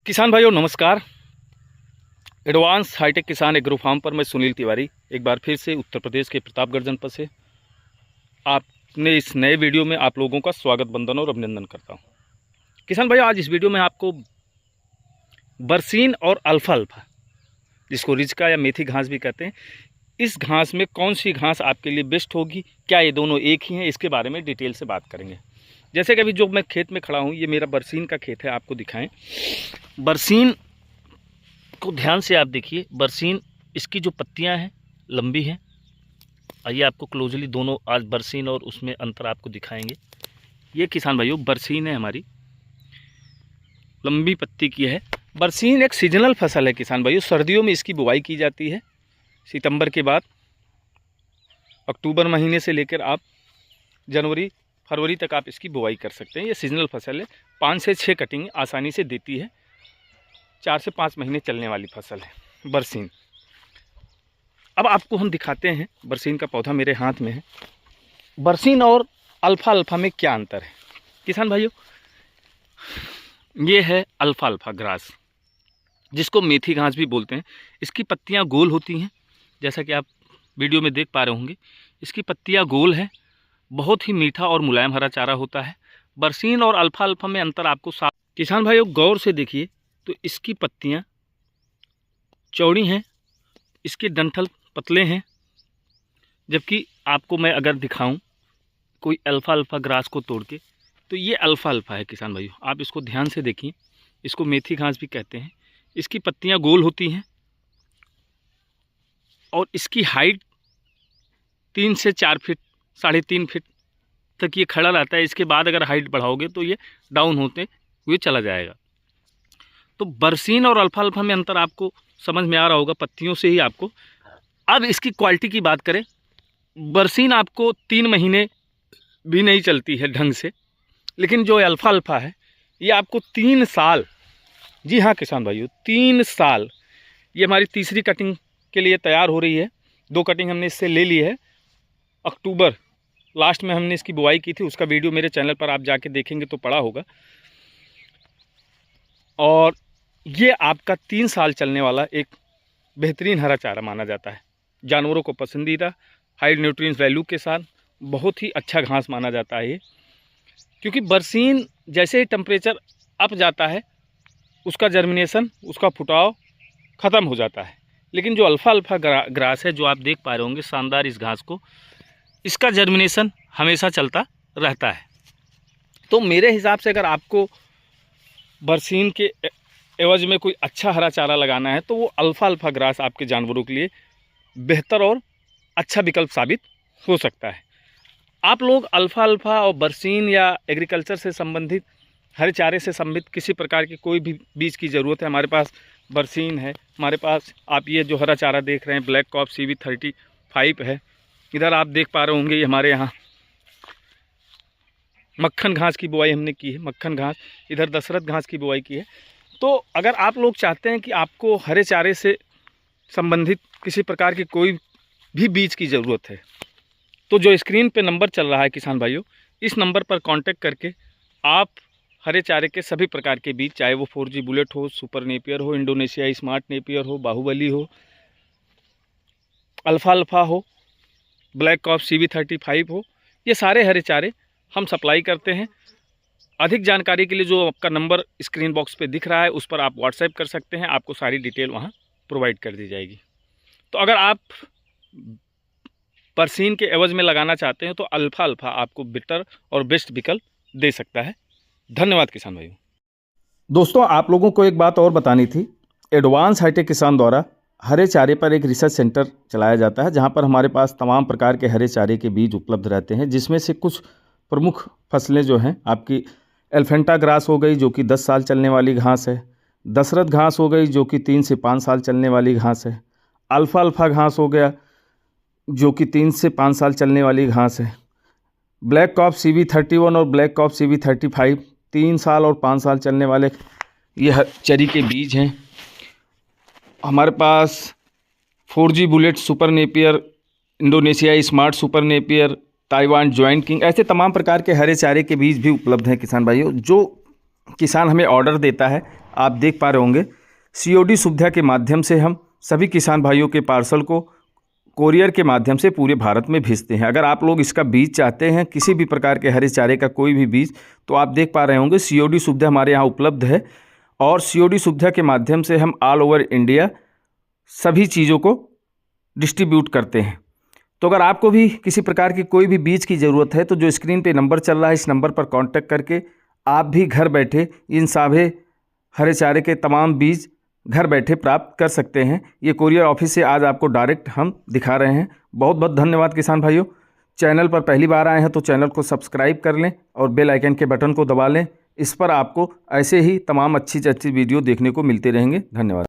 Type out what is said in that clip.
किसान भाइयों नमस्कार। एडवांस हाईटेक किसान एग्रो फार्म पर मैं सुनील तिवारी एक बार फिर से उत्तर प्रदेश के प्रतापगढ़ जनपद से आपने इस नए वीडियो में आप लोगों का स्वागत वंदन और अभिनंदन करता हूं। किसान भाइयों आज इस वीडियो में आपको बरसीन और अल्फा अल्फा जिसको रिजका या मेथी घास भी कहते हैं, इस घास में कौन सी घास आपके लिए बेस्ट होगी, क्या ये दोनों एक ही हैं, इसके बारे में डिटेल से बात करेंगे। जैसे कि अभी जो मैं खेत में खड़ा हूँ ये मेरा बरसीन का खेत है, आपको दिखाएं। बरसीन को ध्यान से आप देखिए। बरसीन इसकी जो पत्तियां हैं लंबी हैं। आइए आपको क्लोजली दोनों आज बरसीन और उसमें अंतर आपको दिखाएंगे। ये किसान भाइयों बरसीन है, हमारी लंबी पत्ती की है। बरसीन एक सीजनल फसल है किसान भाइयों। सर्दियों में इसकी बुआई की जाती है, सितंबर के बाद अक्टूबर महीने से लेकर आप जनवरी फरवरी तक आप इसकी बुआई कर सकते हैं। ये सीजनल फसल है, 5 से 6 कटिंग आसानी से देती है। 4 से 5 महीने चलने वाली फसल है बरसीन। अब आपको हम दिखाते हैं, बरसीन का पौधा मेरे हाथ में है। बरसीन और अल्फा अल्फा में क्या अंतर है किसान भाइयों? ये है अल्फा अल्फा ग्रास, जिसको मेथी घास भी बोलते हैं। इसकी पत्तियां गोल होती हैं, जैसा कि आप वीडियो में देख पा रहे होंगे। इसकी पत्तियां गोल हैं, बहुत ही मीठा और मुलायम हरा चारा होता है। बरसीन और अल्फा अल्फा में अंतर आपको साफ किसान भाइयों गौर से देखिए तो इसकी पत्तियां चौड़ी हैं, इसके डंठल पतले हैं। जबकि आपको मैं अगर दिखाऊं कोई अल्फा अल्फा ग्रास को तोड़ के, तो ये अल्फा अल्फा है किसान भाइयों। आप इसको ध्यान से देखिए, इसको मेथी घास भी कहते हैं। इसकी पत्तियां गोल होती हैं और इसकी हाइट 3 से 4 फीट 3.5 फीट तक ये खड़ा रहता है। इसके बाद अगर हाइट बढ़ाओगे तो ये डाउन होते हुए चला जाएगा। तो बरसीन और अल्फा अल्फा में अंतर आपको समझ में आ रहा होगा पत्तियों से ही आपको। अब इसकी क्वालिटी की बात करें, बरसीन आपको 3 महीने भी नहीं चलती है ढंग से, लेकिन जो अल्फा अल्फा है ये आपको 3 साल, जी हाँ किसान भाइयों 3 साल। ये हमारी तीसरी कटिंग के लिए तैयार हो रही है। 2 कटिंग हमने इससे ले ली है। अक्टूबर लास्ट में हमने इसकी बुआई की थी, उसका वीडियो मेरे चैनल पर आप जाके देखेंगे तो पड़ा होगा। और ये आपका 3 साल चलने वाला एक बेहतरीन हरा चारा माना जाता है। जानवरों को पसंदीदा, हाई न्यूट्रिएंट्स वैल्यू के साथ बहुत ही अच्छा घास माना जाता है ये। क्योंकि बरसीन जैसे ही टेम्परेचर अप जाता है उसका जर्मिनेशन, उसका फुटाव ख़त्म हो जाता है। लेकिन जो अल्फा अल्फा ग्रास है, जो आप देख पा रहे होंगे शानदार इस घास को, इसका जर्मिनेशन हमेशा चलता रहता है। तो मेरे हिसाब से अगर आपको बरसीन के एवज में कोई अच्छा हरा चारा लगाना है तो वो अल्फा अल्फा ग्रास आपके जानवरों के लिए बेहतर और अच्छा विकल्प साबित हो सकता है। आप लोग अल्फा अल्फा और बरसीन या एग्रीकल्चर से संबंधित हरे चारे से संबंधित किसी प्रकार की कोई भी बीज की ज़रूरत है, हमारे पास बरसीन है, हमारे पास आप ये जो हरा चारा देख रहे हैं ब्लैक कॉप CV35 है। इधर आप देख पा रहे होंगे ये हमारे यहाँ मक्खन घास की बुआई हमने की है, मक्खन घास। इधर दशरथ घास की बुआई की है। तो अगर आप लोग चाहते हैं कि आपको हरे चारे से संबंधित किसी प्रकार की कोई भी बीज की ज़रूरत है, तो जो स्क्रीन पे नंबर चल रहा है किसान भाइयों, इस नंबर पर कांटेक्ट करके आप हरे चारे के सभी प्रकार के बीज, चाहे वो 4G बुलेट हो, सुपर नेपियर हो, इंडोनेशिया स्मार्ट नेपियर हो, बाहुबली हो, अल्फा अल्फा हो, ब्लैक कॉप CV35 हो, ये सारे हरे चारे हम सप्लाई करते हैं। अधिक जानकारी के लिए जो आपका नंबर स्क्रीन बॉक्स पे दिख रहा है उस पर आप व्हाट्सएप कर सकते हैं, आपको सारी डिटेल वहाँ प्रोवाइड कर दी जाएगी। तो अगर आप बरसीन के एवज में लगाना चाहते हैं तो अल्फा अल्फा आपको बेटर और बेस्ट विकल्प दे सकता है। धन्यवाद किसान भाइयों। दोस्तों आप लोगों को एक बात और बतानी थी। एडवांस हाईटेक किसान द्वारा हरे चारे पर एक रिसर्च सेंटर चलाया जाता है, जहाँ पर हमारे पास तमाम प्रकार के हरे चारे के बीज उपलब्ध रहते हैं, जिसमें से कुछ प्रमुख फसलें जो हैं आपकी एल्फेंटा ग्रास हो गई जो कि 10 साल चलने वाली घास है, दशरथ घास हो गई जो कि 3 से 5 साल चलने वाली घास है, अल्फा अल्फा घास हो गया जो कि 3 से 5 साल चलने वाली घास है, ब्लैक कॉप CV31 और ब्लैक कॉप CV35 3 साल और 5 साल चलने वाले ये चरी के बीज हैं। हमारे पास 4G bullet super Napier, Indonesia smart super Napier, Taiwan joint king, ऐसे तमाम प्रकार के हरे चारे के बीज भी उपलब्ध हैं किसान भाइयों, जो किसान हमें ऑर्डर देता है, आप देख पा रहे होंगे COD सुविधा के माध्यम से हम सभी किसान भाइयों के पार्सल को कोरियर के माध्यम से पूरे भारत में भेजते हैं। अगर आप लोग इसका बीज चाहते हैं, किसी भी प्रकार के हरे चारे का कोई भी बीज, तो आप देख पा रहे होंगे COD सुविधा हमारे यहाँ उपलब्ध है और COD सुविधा के माध्यम से हम ऑल ओवर इंडिया सभी चीज़ों को डिस्ट्रीब्यूट करते हैं। तो अगर आपको भी किसी प्रकार की कोई भी बीज की ज़रूरत है तो जो स्क्रीन पे नंबर चल रहा है, इस नंबर पर कांटेक्ट करके आप भी घर बैठे इन सारे हरे चारे के तमाम बीज घर बैठे प्राप्त कर सकते हैं। ये कोरियर ऑफिस से आज आपको डायरेक्ट हम दिखा रहे हैं। बहुत बहुत धन्यवाद किसान भाइयों। चैनल पर पहली बार आए हैं तो चैनल को सब्सक्राइब कर लें और बेल आइकन के बटन को दबा लें। इस पर आपको ऐसे ही तमाम अच्छी से अच्छी वीडियो देखने को मिलते रहेंगे। धन्यवाद।